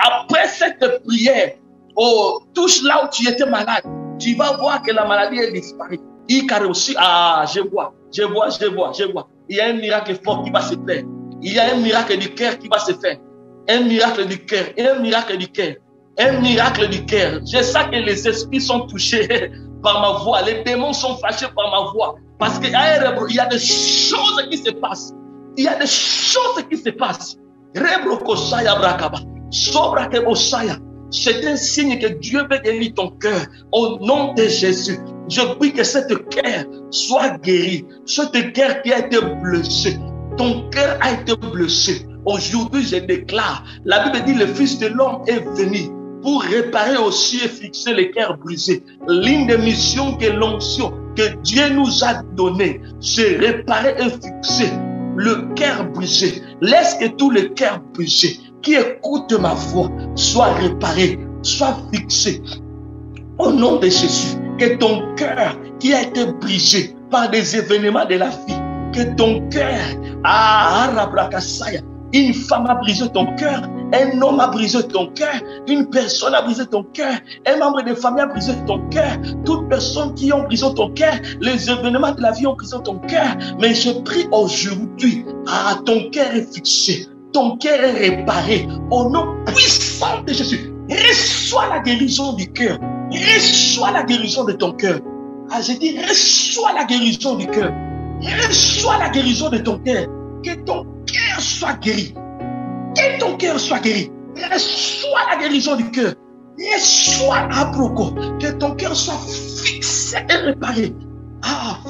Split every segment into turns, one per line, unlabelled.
Après cette prière, oh, touche là où tu étais malade. Tu vas voir que la maladie est disparue. Ah, je vois. Il y a un miracle fort qui va se faire. Il y a un miracle du cœur qui va se faire. Un miracle du cœur. Un miracle du cœur. Je sais que les esprits sont touchés par ma voix. Les démons sont fâchés par ma voix. Parce qu'il y a des choses qui se passent. Il y a des choses qui se passent. C'est un signe que Dieu veut guérir ton cœur. Au nom de Jésus, je prie que cette cœur soit guérie. Cette cœur qui a été blessée. Ton cœur a été blessé. Aujourd'hui, je déclare, la Bible dit, le Fils de l'homme est venu pour réparer aussi et fixer les cœurs brisés. L'une des missions que l'onction que Dieu nous a donnée, c'est réparer et fixer le cœur brisé. Laisse que tous les cœurs brisés qui écoutent ma voix soient réparés, soient fixés. Au nom de Jésus, que ton cœur qui a été brisé par des événements de la vie, que ton cœur, une femme a brisé ton cœur, un homme a brisé ton cœur, une personne a brisé ton cœur, un membre de famille a brisé ton cœur, toute personne qui ont brisé ton cœur, les événements de la vie ont brisé ton cœur. Mais je prie aujourd'hui, ton cœur est fixé, ton cœur est réparé. Au nom puissant de Jésus, reçois la guérison du cœur, reçois la guérison de ton cœur. Je dis, reçois la guérison du cœur, reçois la guérison de ton cœur. Que ton cœur soit guéri. Que ton cœur soit guéri. Reçois la guérison du cœur. Reçois Abroko. Que ton cœur soit fixé et réparé.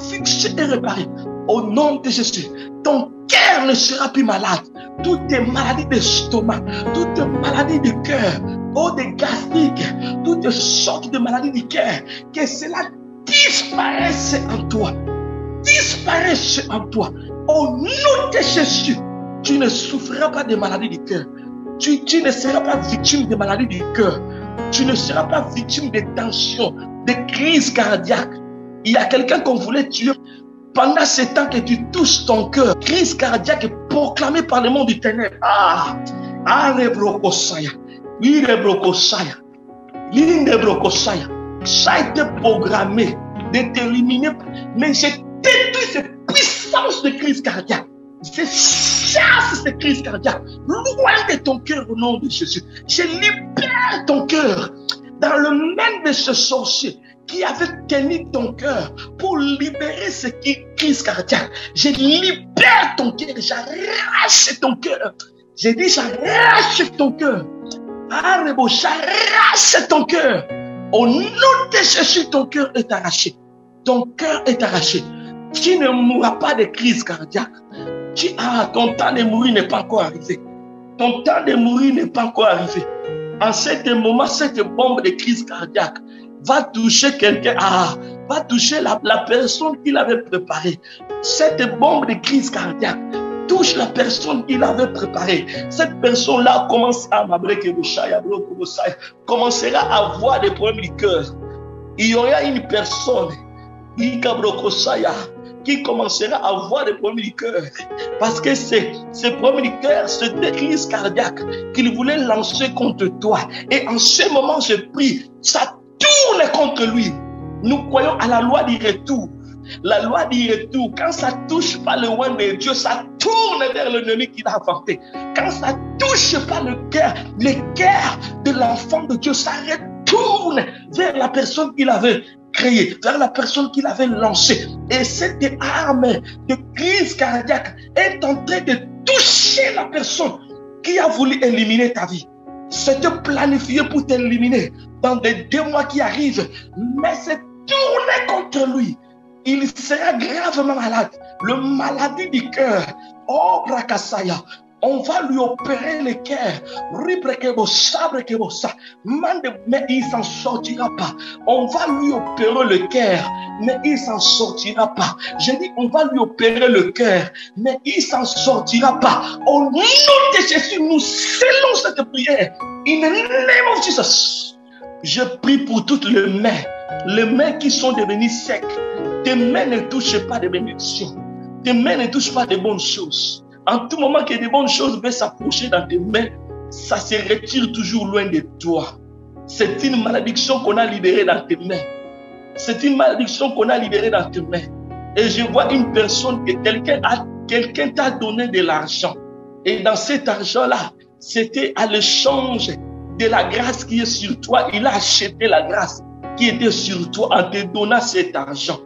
Fixé et réparé. Au nom de Jésus, ton cœur ne sera plus malade. Toutes tes maladies d'estomac, toutes tes maladies du cœur, des gastriques, toutes sortes de maladies du cœur, que cela disparaisse en toi. Disparaisse en toi. Au nom de Jésus, tu ne souffriras pas de maladies du cœur. Tu ne seras pas victime de maladies du cœur. Tu ne seras pas victime de tensions, de crises cardiaques. Il y a quelqu'un qu'on voulait tuer. Pendant ce temps que tu touches ton cœur, crise cardiaque proclamée par le monde du ténèbre. Ça a été programmé de t'éliminer. Mais j'ai détruit ces puissances de crise cardiaque. Je chasse ces crises cardiaques loin de ton cœur au nom de Jésus. Je libère ton cœur dans le même de ce sorcier qui avait tenu ton cœur pour libérer ces crises cardiaques. Je libère ton cœur, j'arrache ton cœur. J'ai dit, j'arrache ton cœur. J'arrache ton cœur. Au nom de Jésus, ton cœur est arraché. Ton cœur est arraché. Tu ne mourras pas de crise cardiaque. Ton temps de mourir n'est pas encore arrivé. Ton temps de mourir n'est pas encore arrivé. En ce moment, cette bombe de crise cardiaque va toucher quelqu'un, va toucher la personne qui l'avait préparée. Cette bombe de crise cardiaque touche la personne qui l'avait préparée. Cette personne-là commencera à avoir des problèmes du cœur. Il y aura une personne qui commencera à avoir des problèmes du cœur. Parce que ces problèmes du cœur, cette crise cardiaque qu'il voulait lancer contre toi. Et en ce moment, je prie, ça tourne contre lui. Nous croyons à la loi du retour. La loi du retour, quand ça touche pas le roi de Dieu, ça tourne vers l'ennemi qu'il a inventé. Quand ça touche pas le cœur de l'enfant de Dieu, ça retourne vers la personne qu'il avait créée, vers la personne qu'il avait lancée. Et cette arme de crise cardiaque est en train de toucher la personne qui a voulu éliminer ta vie. C'était planifié pour t'éliminer dans les 2 mois qui arrivent, mais c'est tourné contre lui. Il sera gravement malade. Le maladie du cœur. Brakasaya. On va lui opérer le cœur. Mais il ne s'en sortira pas. On va lui opérer le cœur, mais il ne s'en sortira pas. Je dis, on va lui opérer le cœur, mais il ne s'en sortira pas. Au nom de Jésus, nous scellons cette prière. In the name of Jesus. Je prie pour toutes les mains qui sont devenues secs. Tes mains ne touchent pas de bénédictions. Tes mains ne touchent pas de bonnes choses. En tout moment que des bonnes choses veulent s'approcher dans tes mains, ça se retire toujours loin de toi. C'est une malédiction qu'on a libérée dans tes mains. C'est une malédiction qu'on a libérée dans tes mains. Et je vois une personne que quelqu'un t'a donné de l'argent. Et dans cet argent-là, c'était à l'échange de la grâce qui est sur toi. Il a acheté la grâce qui était sur toi en te donnant cet argent.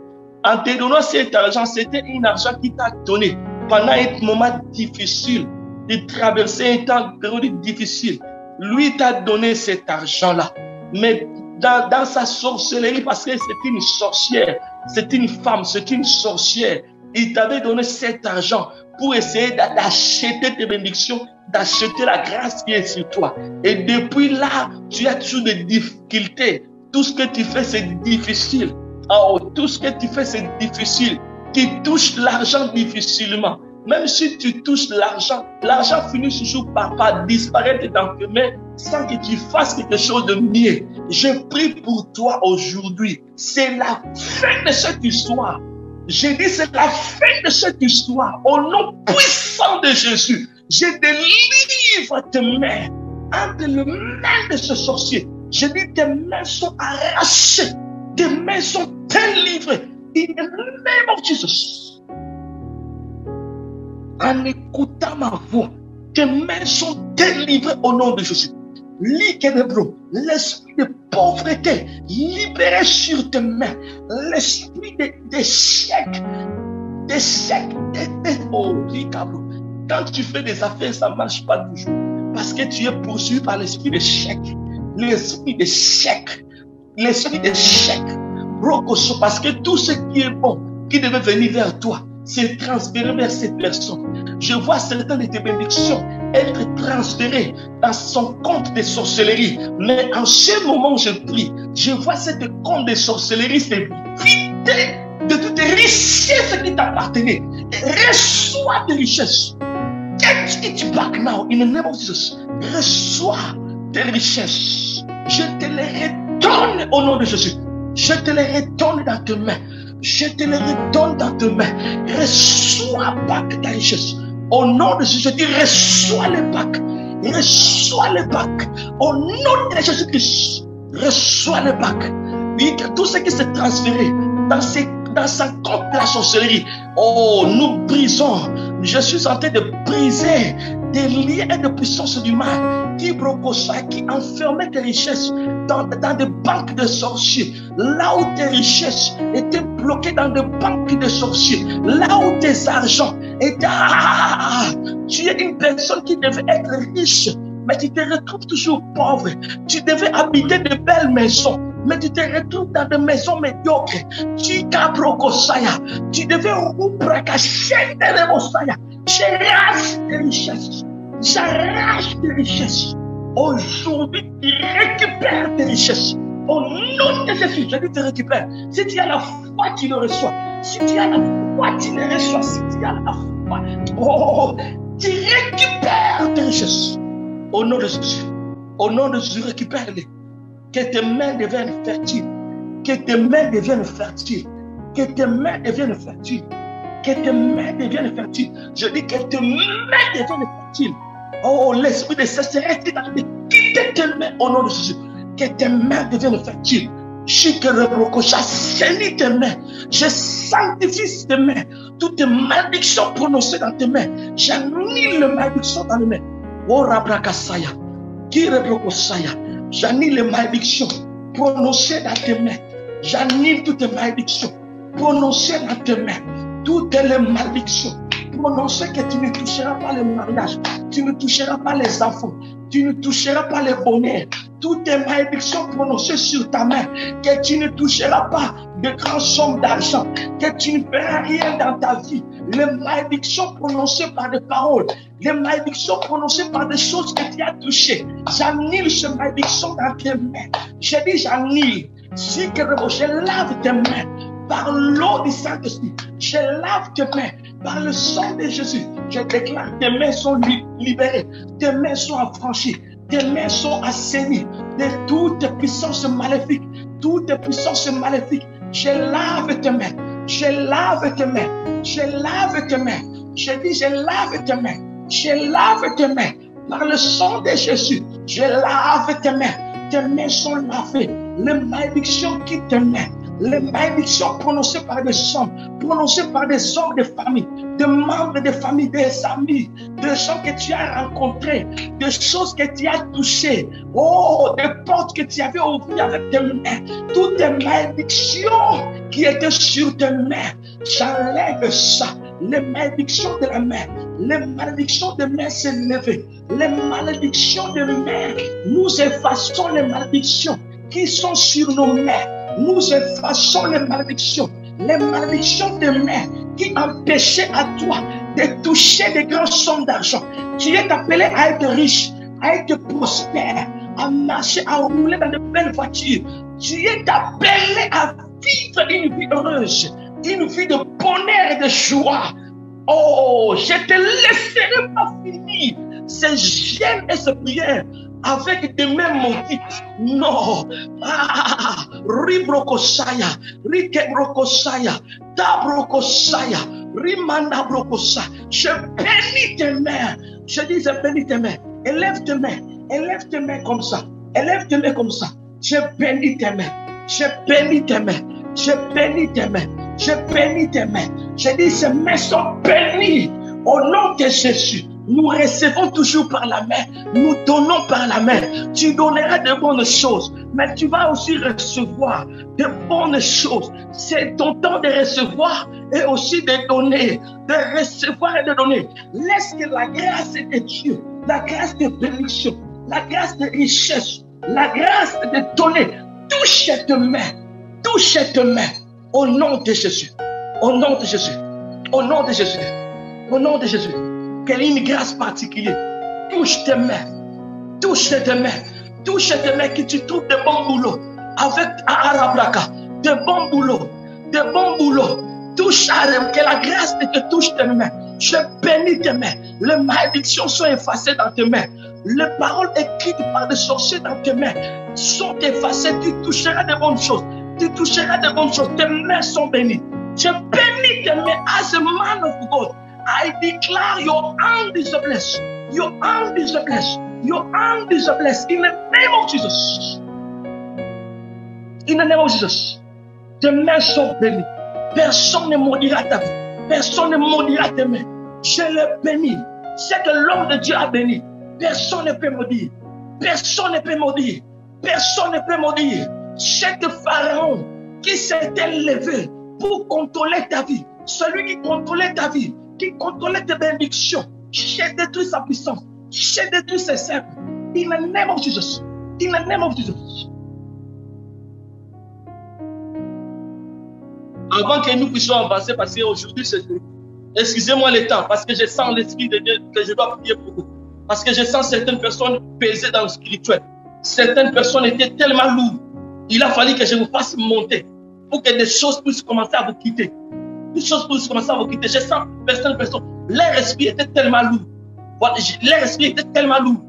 En te donnant cet argent, c'était un argent qui t'a donné pendant un moment difficile, de traverser un temps périodique difficile. Lui t'a donné cet argent-là. Mais dans sa sorcellerie, parce que c'est une sorcière, c'est une femme, c'est une sorcière, il t'avait donné cet argent pour essayer d'acheter tes bénédictions, d'acheter la grâce qui est sur toi. Et depuis là, tu as toujours des difficultés. Tout ce que tu fais, c'est difficile. Oh, tout ce que tu fais, c'est difficile. Tu touches l'argent difficilement. Même si tu touches l'argent, l'argent finit toujours par disparaître dans tes mains sans que tu fasses quelque chose de mieux. Je prie pour toi aujourd'hui. C'est la fin de cette histoire. J'ai dit, c'est la fin de cette histoire. Au nom puissant de Jésus, je délivre tes mains entre les mains de ce sorcier. Je dis, tes mains sont arrachées. Tes mains sont délivrées. In the name of Jesus. En écoutant ma voix, tes mains sont délivrées au nom de Jésus. L'esprit de pauvreté libéré sur tes mains. L'esprit d'échec. Quand tu fais des affaires, ça ne marche pas toujours. Parce que tu es poursuivi par l'esprit d'échec. L'esprit d'échec. L'esprit d'échec. Parce que tout ce qui est bon, qui devait venir vers toi, c'est transféré vers cette personne. Je vois certaines de tes bénédictions être transférées dans son compte de sorcellerie. Mais en ce moment, je prie, je vois cette compte de sorcellerie se vider de toutes les richesses qui t'appartenaient. Reçois tes richesses. Get it back now in the name of Jesus. Reçois tes richesses. Je te les redonne au nom de Jésus. Je te les redonne dans tes mains. Je te les redonne dans tes mains. Reçois back ta richesse. Au nom de Jésus, je dis reçois le bac. Reçois le bac. Au nom de Jésus-Christ, reçois le bac. Oui, que tout ce qui s'est transféré dans sa compte de la sorcellerie. Oh, nous brisons. Je suis en train de briser des liens et de puissance du mal qui enfermait tes richesses dans des banques de sorciers. Là où tes richesses étaient bloquées dans des banques de sorciers. Là où tes argents étaient... tu es une personne qui devait être riche, mais tu te retrouves toujours pauvre. Tu devais habiter de belles maisons, mais tu te retrouves dans des maisons médiocres. Tu devais braquer des mosaya. J'arrache tes richesses. J'arrache tes richesses. Aujourd'hui, tu récupères tes richesses. Au nom de Jésus, je dis te récupères. Si tu as la foi, tu le reçois. Si tu as la foi, tu le reçois. Si tu as la foi, tu récupères tes richesses. Au nom de Jésus. Au nom de Jésus, récupère-les. Que tes mains deviennent fertiles. Que tes mains deviennent fertiles. Que tes mains deviennent fertiles. Que tes mains deviennent fertiles. Je dis que tes mains deviennent fertiles. Oh, l'esprit de sécheresse est en train de quitter tes mains au nom de Jésus. Que tes mains deviennent fertiles. J'assaini tes mains. Je sanctifie tes mains. Toutes tes malédictions prononcées dans tes mains. J'annule les malédictions dans les mains. Oh, Rabrakasaya. J'annule les malédictions prononcées dans tes mains. J'annule toutes tes malédictions prononcées dans tes mains. Toutes les malédictions prononcées que tu ne toucheras pas le mariage, tu ne toucheras pas les enfants, tu ne toucheras pas les bonheurs. Toutes les malédictions prononcées sur ta main, que tu ne toucheras pas de grandes sommes d'argent, que tu ne feras rien dans ta vie. Les malédictions prononcées par des paroles, les malédictions prononcées par des choses que tu as touchées. J'annule ces malédictions dans tes mains. J'ai dit j'annule. Si je lave tes mains par l'eau du Saint-Esprit, je lave tes mains par le sang de Jésus. Je déclare tes mains sont libérées, tes mains sont affranchies, tes mains sont assainies de toutes puissances maléfiques, toutes puissances maléfiques. Je lave tes mains, je lave tes mains, je lave tes mains. Je dis je lave tes mains, je lave tes mains Par le sang de Jésus, je lave tes mains. Tes mains sont lavées. Les malédictions quittent tes mains. Les malédictions prononcées par des hommes, prononcées par des hommes de famille, des membres de famille, des amis, des gens que tu as rencontrés, des choses que tu as touchées, oh, des portes que tu avais ouvertes avec tes mains, toutes les malédictions qui étaient sur tes mains, j'enlève ça. Les malédictions de la main, les malédictions de main s'est levées, les malédictions de main, nous effaçons les malédictions qui sont sur nos mains. Nous effaçons les malédictions de mains qui empêchaient à toi de toucher des grandes sommes d'argent. Tu es appelé à être riche, à être prospère, à marcher, à rouler dans de belles voitures. Tu es appelé à vivre une vie heureuse, une vie de bonheur et de joie. Oh, je te laisserai pas finir ces jeûnes et ces prières avec des mains maudites. Non. Ah, ribrokosaya, rikebrokosaya, tabrokosaya, rimanabrokosaya. Je bénis tes mains. Je dis, je bénis tes mains. Élève tes mains comme ça. Élève tes mains comme ça. Je bénis tes mains. Je bénis tes mains. Je bénis tes mains. Je bénis tes mains. Je dis, ces mains sont bénies. Au nom de Jésus. Nous recevons toujours par la main, nous donnons par la main. Tu donneras de bonnes choses, mais tu vas aussi recevoir de bonnes choses. C'est ton temps de recevoir et aussi de donner, de recevoir et de donner. Laisse que la grâce de Dieu, la grâce de bénédiction, la grâce de richesse, la grâce de donner, touche tes mains, au nom de Jésus, au nom de Jésus, au nom de Jésus, au nom de Jésus. Quelle est une grâce particulière. Touche tes mains. Touche tes mains. Touche tes mains que tu trouves de bons boulots. Avec Arabraka. De bons boulots. De bons boulots. Touche Arem. Que la grâce te touche tes mains. Je bénis tes mains. Les malédictions sont effacées dans tes mains. Les paroles écrites par des sorciers dans tes mains sont effacées. Tu toucheras de bonnes choses. Tu toucheras de bonnes choses. Tes mains sont bénies. Je bénis tes mains as a man of God. I declare your hand is blessed. Your hand is blessed. Your hand is blessed. In the name of Jesus. In the name of Jesus. Tes mains sont bénies. Personne ne maudira ta vie. Personne ne maudira tes mains. Je le bénis. C'est que l'homme de Dieu a béni. Personne ne peut maudire. Personne ne peut maudire. Personne ne peut maudire. Cet pharaon qui s'est élevé pour contrôler ta vie. Celui qui contrôlait ta vie. Qui contrôlait tes bénédictions. J'ai détruit sa puissance. J'ai détruit ses cercles. In the name of Jesus. In the name of Jesus. Avant que nous puissions avancer, parce qu'aujourd'hui c'est tout. Excusez-moi le temps, parce que je sens l'Esprit de Dieu que je dois prier pour vous. Parce que je sens certaines personnes pesées dans le spirituel. Certaines personnes étaient tellement lourdes. Il a fallu que je vous fasse monter pour que des choses puissent commencer à vous quitter. Des choses puissent commencer à vous quitter. Je sens certaines personnes, leur esprit était tellement lourd. Voilà, leur esprit était tellement lourd.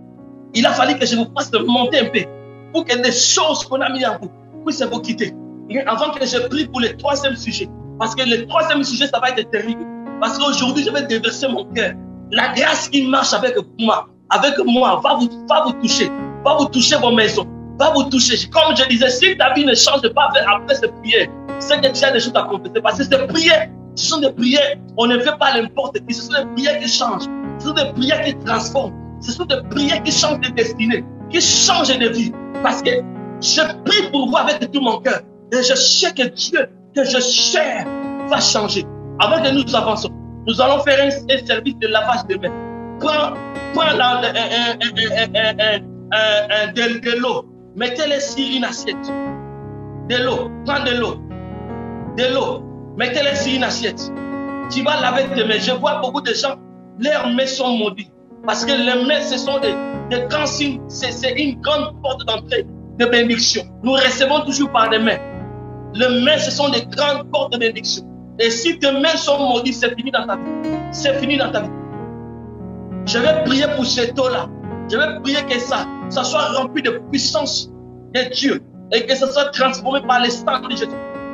Il a fallu que je vous fasse monter un peu pour que des choses qu'on a mis en vous puissent vous quitter. Et avant que je prie pour le troisième sujet, parce que le troisième sujet, ça va être terrible. Parce qu'aujourd'hui, je vais déverser mon cœur. La grâce qui marche avec moi, va vous toucher. Va vous toucher vos maisons. Va vous toucher. Comme je disais, si ta vie ne change pas après cette prière, c'est que tu as des choses à compléter. Parce que ces prières, ce sont des prières, on ne fait pas n'importe qui. Ce sont des prières qui changent. Ce sont des prières qui transforment. Ce sont des prières qui changent de destinée, qui changent de vie. Parce que je prie pour vous avec tout mon cœur. Et je sais que Dieu, que je sers, va changer. Avant que nous avançons, nous allons faire un service de lavage de mains. Prends de l'eau. Mettez-les sur une assiette. De l'eau. Prends de l'eau. De l'eau. Mettez-les sur une assiette. Tu vas laver tes mains. Je vois beaucoup de gens, leurs mains sont maudites. Parce que les mains, ce sont des grands signes. C'est une grande porte d'entrée de bénédiction. Nous recevons toujours par des mains. Les mains, ce sont des grandes portes de bénédiction. Et si tes mains sont maudites, c'est fini dans ta vie. C'est fini dans ta vie. Je vais prier pour cette eau-là. Je vais prier que ça soit rempli de puissance de Dieu. Et que ça soit transformé par le sang de Jésus.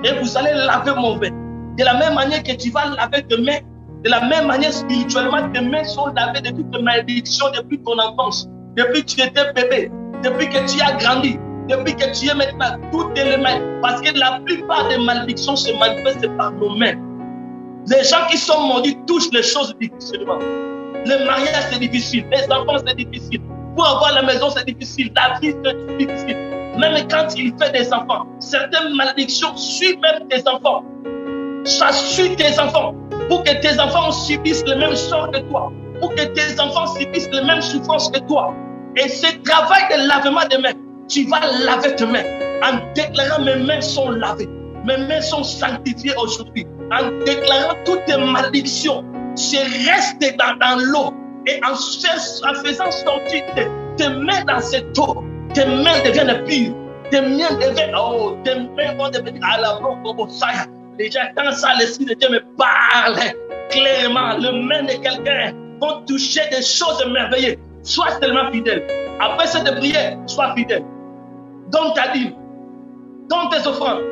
Et vous allez laver mon main. De la même manière que tu vas laver tes mains, De la même manière, spirituellement, tes mains sont lavées de toutes les malédictions depuis ton enfance, depuis que tu étais bébé, depuis que tu as grandi, depuis que tu es maintenant, toutes les mains. Parce que la plupart des malédictions se manifestent par nos mains. Les gens qui sont maudits touchent les choses difficilement. Le mariage, c'est difficile. Les enfants, c'est difficile. Pour avoir la maison, c'est difficile. La vie, c'est difficile. Même quand il fait des enfants, certaines malédictions suivent même tes enfants. Ça suit tes enfants. Pour que tes enfants subissent le même sort que toi. Pour que tes enfants subissent les mêmes souffrances que toi. Et ce travail de lavement des mains, tu vas laver tes mains en déclarant mes mains sont lavées. Mes mains sont sanctifiées aujourd'hui. En déclarant toutes tes malédictions, tu restes dans l'eau. Et en faisant sortir tes mains dans cette eau, tes mains deviennent pures. Tes mains vont devenir à la robe. Déjà, quand ça, l'Esprit de Dieu me parle clairement, les mains de quelqu'un vont toucher des choses merveilleuses. Sois tellement fidèle. Après cette prière, sois fidèle. Donne ta dîme. Donne tes offrandes.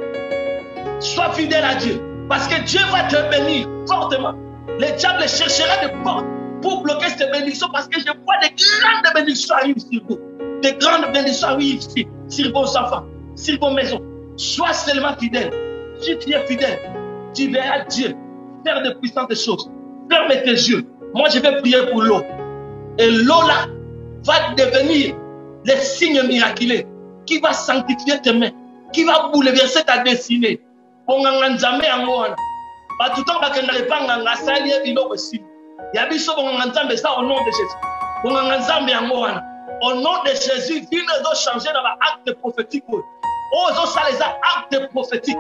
Sois fidèle à Dieu. Parce que Dieu va te bénir fortement. Le diable cherchera des portes pour bloquer cette bénédiction parce que je vois des grandes bénédictions arriver sur vous. Des grandes bénédictions arrivent ici, sur vos enfants, sur vos maisons. Sois seulement fidèle. Si tu es fidèle, tu verras Dieu faire de puissantes choses. Ferme tes yeux. Moi, je vais prier pour l'eau. Et l'eau là va devenir le signe miraculeux qui va sanctifier tes mains, qui va bouleverser ta destinée. Au nom de Jésus. Au nom de Jésus, il doit changer dans l'acte prophétique. Oh, ça les actes prophétiques.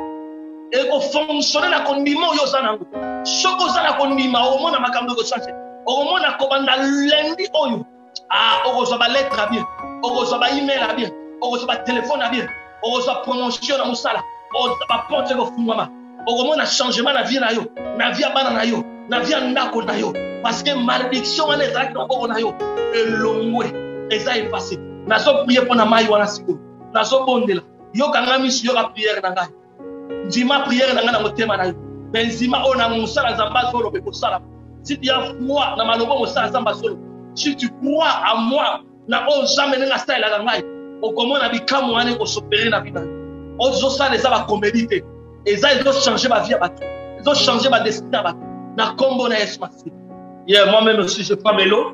Et au fonctionner la condiment yozanango. Choko zana condiment au monde makambo go changer. Au monde na komanda lundi oyo. Ah, au reçoit lettre bien. Au reçoit email bien. Au reçoit téléphone bien. Au reçoit promotion na musala. Au reçoit porte go fungama. Au monde na changement na vie na yo. Na vie bana na yo. Na vie ndako na yo. Parce que malédiction ane ezaki na boko na yo. Elongwe. Eza effacé. Na so prier pour na mai wana siko. Na so bondela. Yo kangami si yo ka prière na ngai. Dima prière na ngana motema na yo. Benzima ona musala zamba solo be kosala. Si tu as foi na malobo musala zamba solo. Si tu crois à moi na o jamais na style la ngai. O komona bikamu ane ko sopérer na vida. O zo sala za ba comédité. Eza ils ont changé ma vie à bateau. Ils ont changé ma destinée à bateau. Na combo na Yesu Masi. Moi-même aussi je prends mes lots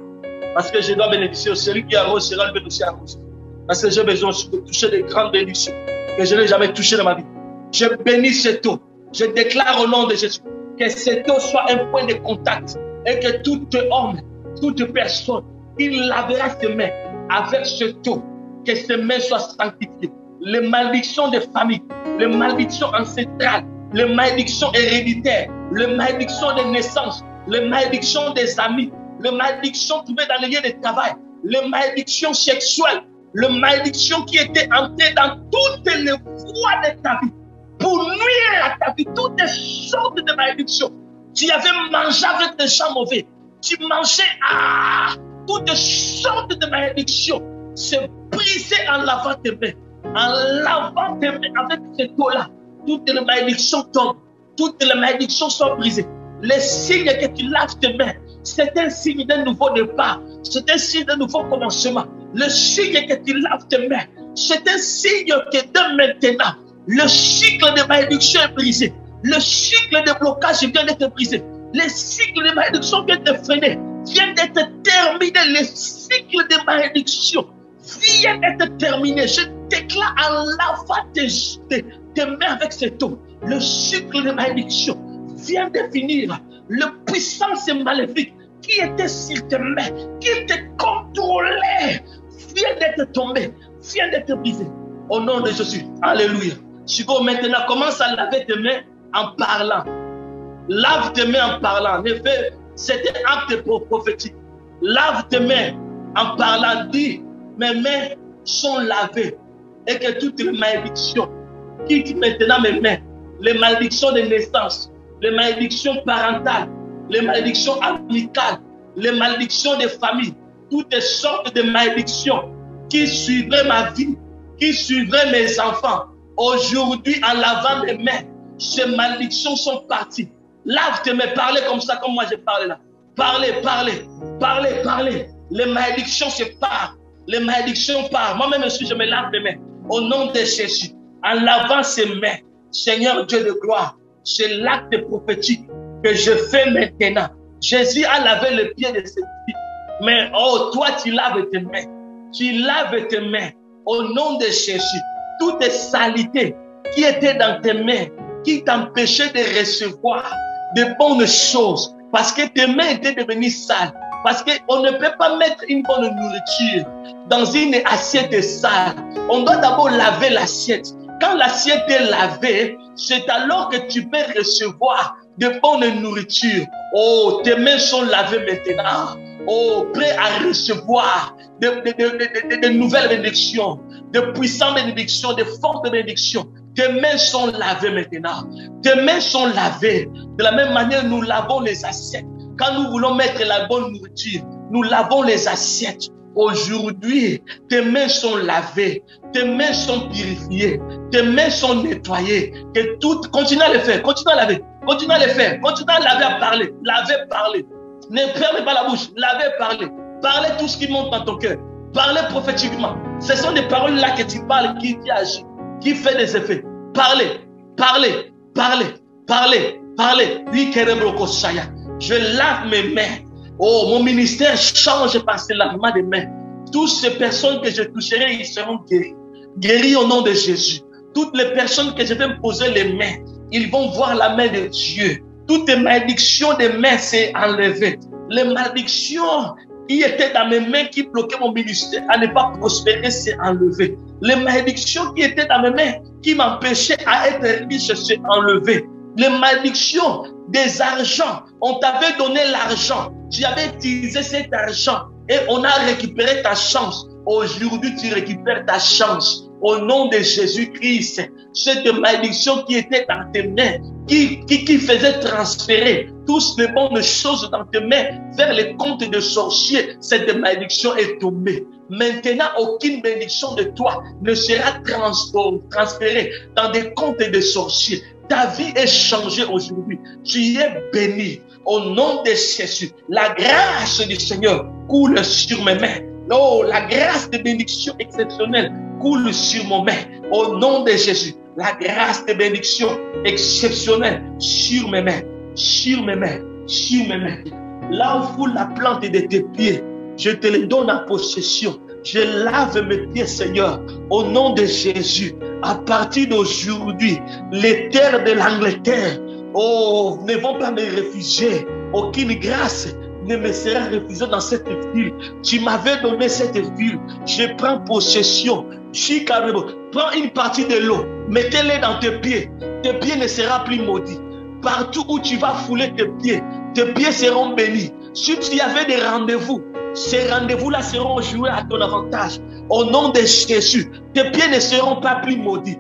parce que je dois bénéficier. Celui qui a reçu sera bénéficié à reçu. Parce que j'ai besoin de toucher des grandes bénédictions que je n'ai jamais touché dans ma vie. Je bénis cette eau. Je déclare au nom de Jésus que cette eau soit un point de contact et que tout homme, toute personne, il lavera ses mains avec cette eau, que ses mains soient sanctifiées. Les malédictions des familles, les malédictions ancestrales, les malédictions héréditaires, les malédictions de naissance, les malédictions des amis, les malédictions trouvées dans les lieux de travail, les malédictions sexuelles, les malédictions qui étaient entrées dans toutes les voies de ta vie pour nuire à ta vie, toutes les sortes de malédictions. Tu avais mangé avec des gens mauvais, tu mangeais toutes sortes de malédictions. C'est brisé en lavant tes mains. En lavant tes mains avec cette eau-là, toutes les malédictions tombent, toutes les malédictions sont brisées. Le signe que tu laves tes mains, c'est un signe d'un nouveau départ, c'est un signe d'un nouveau commencement. Le signe que tu laves tes mains, c'est un signe que dès maintenant, le cycle de malédiction est brisé. Le cycle de blocage vient d'être brisé. Le cycle de malédiction vient d'être freiné, vient d'être terminé. Le cycle de malédiction vient d'être terminé. Je déclare en lavant tes mains avec cette eau. Le cycle de malédiction vient de finir. Le puissance maléfique qui était sur tes mains, qui te contrôlait, vient d'être tombé, vient d'être brisé. Au nom de Jésus. Alléluia. Chico, maintenant, commence à laver tes mains en parlant. Lave tes mains en parlant. En effet, c'était un acte prophétique. Lave tes mains en parlant. Dis, mes mains sont lavées. Et que toutes les malédictions quittent maintenant mes mains. Les malédictions de naissance, les malédictions parentales, les malédictions amicales, les malédictions de famille, toutes sortes de malédictions qui suivraient ma vie, qui suivraient mes enfants. Aujourd'hui, en lavant mes mains, ces malédictions sont parties. Lave tes mains. Parlez comme ça, comme moi j'ai parlé là. Parlez, parlez, parlez, parlez. Les malédictions se partent. Les malédictions partent. Moi-même aussi, je me lave les mains. Au nom de Jésus. En lavant ses mains, Seigneur Dieu de gloire, c'est l'acte prophétique que je fais maintenant. Jésus a lavé le pied de ses filles. Mais oh, toi, tu laves tes mains. Tu laves tes mains. Au nom de Jésus. Toutes les saletés qui étaient dans tes mains, qui t'empêchaient de recevoir de bonnes choses, parce que tes mains étaient devenues sales. Parce qu'on ne peut pas mettre une bonne nourriture dans une assiette sale. On doit d'abord laver l'assiette. Quand l'assiette est lavée, c'est alors que tu peux recevoir de bonnes nourritures. Oh, tes mains sont lavées maintenant. Oh, prêt à recevoir de nouvelles bénédictions, de puissantes bénédictions, de fortes bénédictions. Tes mains sont lavées maintenant. Tes mains sont lavées. De la même manière, nous lavons les assiettes. Quand nous voulons mettre la bonne nourriture, nous lavons les assiettes. Aujourd'hui, tes mains sont lavées, tes mains sont purifiées, tes mains sont nettoyées. Que tout, continue à le faire, continue à laver, continue à le faire, continue à laver, à parler, laver, parler. Ne fermez pas la bouche, lavez, parlez. Parlez tout ce qui monte dans ton cœur. Parlez prophétiquement. Ce sont des paroles là que tu parles qui agissent, qui fait des effets. Parlez, parlez, parlez, parlez, parlez. Je lave mes mains. Oh, mon ministère change par ce lavement des mains. Toutes ces personnes que je toucherai, ils seront guéris. Guéris au nom de Jésus. Toutes les personnes que je vais me poser les mains, ils vont voir la main de Dieu. Toutes les malédictions des mains s'est enlevées. Les malédictions qui étaient dans mes mains, qui bloquaient mon ministère à ne pas prospérer, s'est enlevées. Les malédictions qui étaient dans mes mains, qui m'empêchaient à être riche, s'est enlevées. Les malédictions des argents, on t'avait donné l'argent, tu avais utilisé cet argent et on a récupéré ta chance. Aujourd'hui, tu récupères ta chance. Au nom de Jésus-Christ, cette malédiction qui était dans tes mains, qui faisait transférer toutes les bonnes choses dans tes mains vers les comptes de sorciers, cette malédiction est tombée. Maintenant, aucune bénédiction de toi ne sera transférée dans des comptes de sorciers. Ta vie est changée aujourd'hui. Tu es béni. Au nom de Jésus, la grâce du Seigneur coule sur mes mains. Oh, la grâce de bénédiction exceptionnelle coule sur mon main. Au nom de Jésus, la grâce de bénédiction exceptionnelle sur mes mains, sur mes mains, sur mes mains. Là où foule la plante de tes pieds, je te les donne en possession. Je lave mes pieds, Seigneur, au nom de Jésus. À partir d'aujourd'hui, les terres de l'Angleterre, oh, ne vont pas me refuser. Aucune grâce ne me sera refusée dans cette ville. Tu m'avais donné cette ville. Je prends possession. Prends une partie de l'eau, mettez-les dans tes pieds. Tes pieds ne seront plus maudits. Partout où tu vas fouler tes pieds seront bénis. Si tu avais des rendez-vous, ces rendez-vous-là seront joués à ton avantage. Au nom de Jésus, tes pieds ne seront pas plus maudits.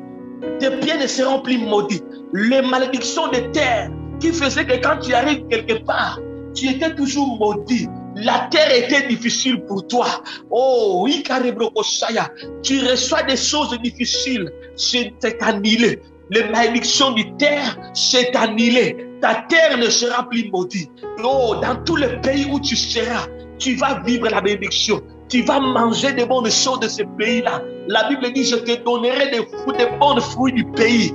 Tes pieds ne seront plus maudits. Les malédictions de terre qui faisaient que quand tu arrives quelque part, tu étais toujours maudit. La terre était difficile pour toi. Oh, oui, tu reçois des choses difficiles. C'est annulé. Les malédictions du terre, c'est annulé. Ta terre ne sera plus maudite. Oh, dans tous les pays où tu seras, tu vas vivre la bénédiction. Tu vas manger des bonnes choses de ce pays-là. La Bible dit, je te donnerai des bons fruits du pays.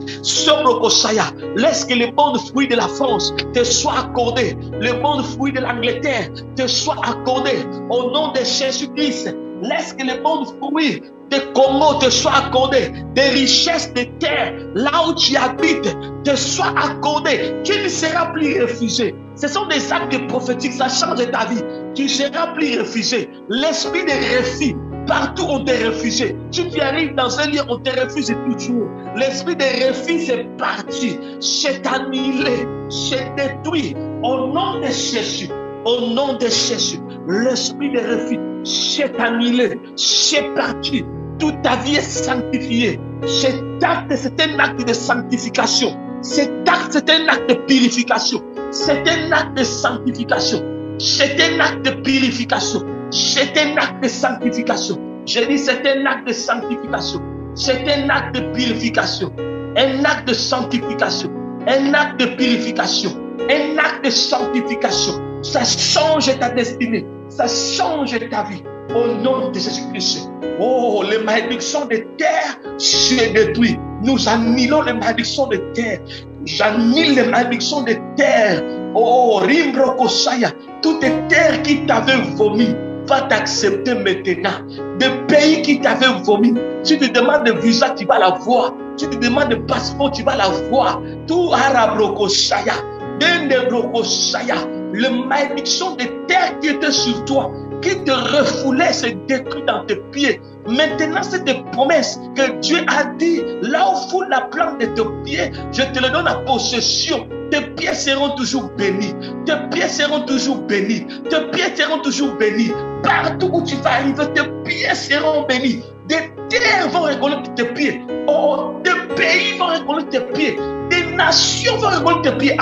Laisse que les bons fruits de la France te soient accordés. Les bons fruits de l'Angleterre te soient accordés. Au nom de Jésus-Christ, laisse que les bons fruits de Congo te soient accordés. Des richesses de terre, là où tu habites, te soient accordées. Tu ne seras plus refusé. Ce sont des actes prophétiques, ça change ta vie. Tu ne seras plus refusé. L'esprit de refus, partout on te refuse. Si tu arrives dans un lieu, on te refuse toujours. L'esprit de refus, c'est parti. C'est annulé, c'est détruit. Au nom de Jésus, au nom de Jésus, l'esprit de refus, c'est annulé, c'est parti. Toute ta vie est sanctifiée. Cet acte, c'est un acte de sanctification. Cet acte, c'est un acte de purification. C'est un acte de sanctification. C'est un acte de purification. C'est un acte de sanctification. Je dis c'est un acte de sanctification. C'est un acte de purification. Un acte de sanctification. Un acte de purification. un acte de sanctification. Ça change ta destinée. Ça change ta vie. Au nom de Jésus-Christ. Oh, les malédictions de terre se détruisent. Nous annulons les malédictions de terre. J'annule les malédictions de terre. Oh, Rimbro Kosaya. Toute terre qui t'avait vomi va t'accepter maintenant. Des pays qui t'avaient vomi. Tu te demandes de visa, tu vas l'avoir. Tu te demandes de passeport, tu vas l'avoir. Tout Arabro Kosaya. Dendebro Kosaya. Les malédictions de terre qui étaient sur toi, qui te refoulait, se détruit dans tes pieds. Maintenant, c'est des promesses que Dieu a dit. Là où foule la plante de tes pieds, je te le donne en possession. Tes pieds seront toujours bénis. Tes pieds seront toujours bénis. Tes pieds seront toujours bénis. Partout où tu vas arriver, tes pieds seront bénis. Des terres vont reconnaître tes pieds. Oh, des pays vont reconnaître tes pieds. Des nations vont reconnaître tes pieds.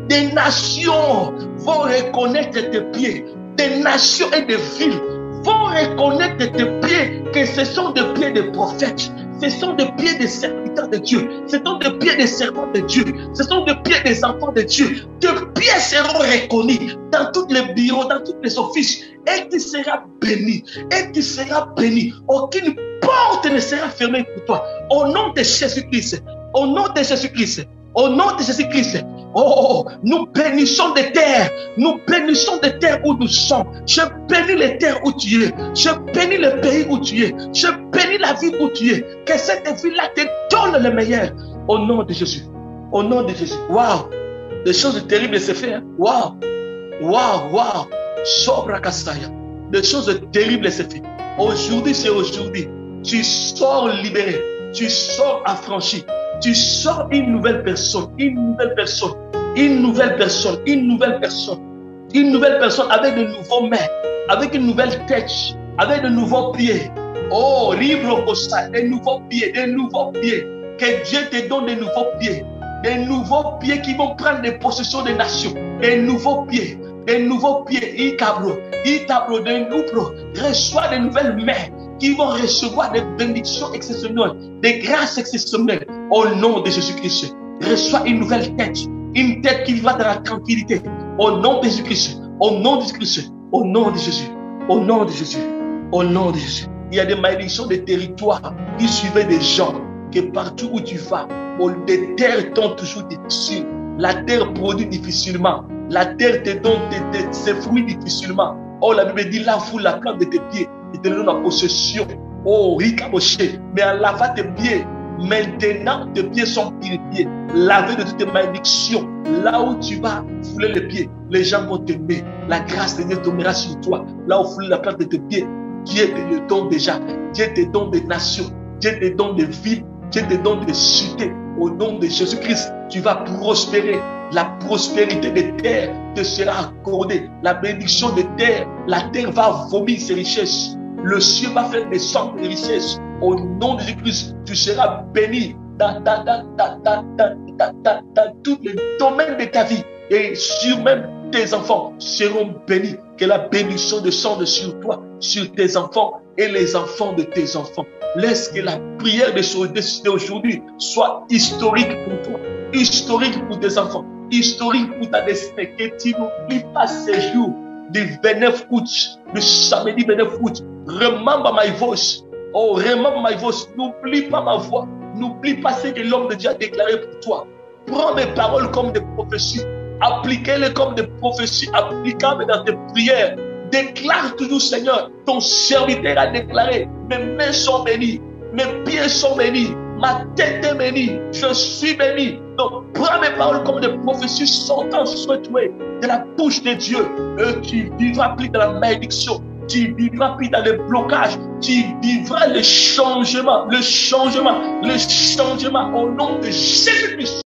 Des nations vont reconnaître tes pieds. Des nations et des villes vont reconnaître tes pieds que ce sont des pieds de prophètes. Ce sont des pieds des serviteurs de Dieu. Ce sont des pieds des servants de Dieu. Ce sont des pieds des enfants de Dieu. Tes pieds seront reconnus dans tous les bureaux, dans tous les offices. Et tu seras béni. Et tu seras béni. Aucune porte ne sera fermée pour toi. Au nom de Jésus-Christ. Au nom de Jésus-Christ. Au nom de Jésus-Christ. Oh, nous bénissons des terres. Nous bénissons des terres où nous sommes. Je bénis les terres où tu es. Je bénis le pays où tu es. Je bénis la ville où tu es. Que cette ville-là te donne le meilleur. Au nom de Jésus. Au nom de Jésus. Waouh. Des choses terribles se font. Waouh. Waouh, waouh. Sobra Kasaya. Des choses terribles se font. Aujourd'hui, c'est aujourd'hui. Tu sors libéré. Tu sors affranchi. Tu sors une nouvelle personne, une nouvelle personne, une nouvelle personne, une nouvelle personne, une nouvelle personne avec de nouveaux mains, avec une nouvelle tête, avec de nouveaux pieds. Oh, Ribro Kosa, des nouveaux pieds, des nouveaux pieds. Que Dieu te donne des nouveaux pieds qui vont prendre les possessions des nations, des nouveaux pieds, Ikabro, Itabro, des nouveaux, reçois de nouvelles mains qui vont recevoir des bénédictions exceptionnelles, des grâces exceptionnelles. Au nom de Jésus-Christ, reçois une nouvelle tête, une tête qui va dans la tranquillité. Au nom de Jésus-Christ, au nom de Jésus-Christ, au nom de Jésus, au nom de Jésus, au nom de Jésus. Il y a des malédictions de territoire qui suivaient des gens, que partout où tu vas, les terres tombent toujours difficiles. La terre produit difficilement. La terre te donne ses fruits difficilement. Oh, la Bible dit, là, foule la plante de tes pieds et te donne en possession. Oh, Rika Moshe, mais en lavant tes pieds, maintenant tes pieds sont purifiés, lavés de toutes tes malédictions. Là où tu vas fouler les pieds, les gens vont t'aimer. La grâce de Dieu tombera sur toi. Là où fouler la plante de tes pieds, Dieu te le donne déjà. Dieu te donne des nations, Dieu te donne des villes, Dieu te donne des cités. Au nom de Jésus-Christ, tu vas prospérer. La prospérité des terres te sera accordée. La bénédiction des terres, la terre va vomir ses richesses. Le ciel va faire descendre les richesses. Au nom de Jésus-Christ, tu seras béni dans tous les domaines de ta vie. Et sur même tes enfants seront bénis. Que la bénédiction descende sur toi, sur tes enfants et les enfants de tes enfants. Laisse que la prière de aujourd'hui soit historique pour toi, historique pour tes enfants, historique pour ta destinée. Que tu n'oublies pas ces jours du 29 août, le samedi 29 août. Remember my voice. Oh, remember my voice. N'oublie pas ma voix. N'oublie pas ce que l'homme de Dieu a déclaré pour toi. Prends mes paroles comme des prophéties. Appliquez-les comme des prophéties applicables dans tes prières. Déclare toujours, Seigneur, ton serviteur a déclaré, mes mains sont bénies, mes pieds sont bénis, ma tête est bénie, je suis béni. Donc, prends mes paroles comme des prophéties sortant souhaitées de la bouche de Dieu. Et tu vivras plus dans la malédiction, tu vivras plus dans le blocage, tu vivras le changement au nom de Jésus-Christ.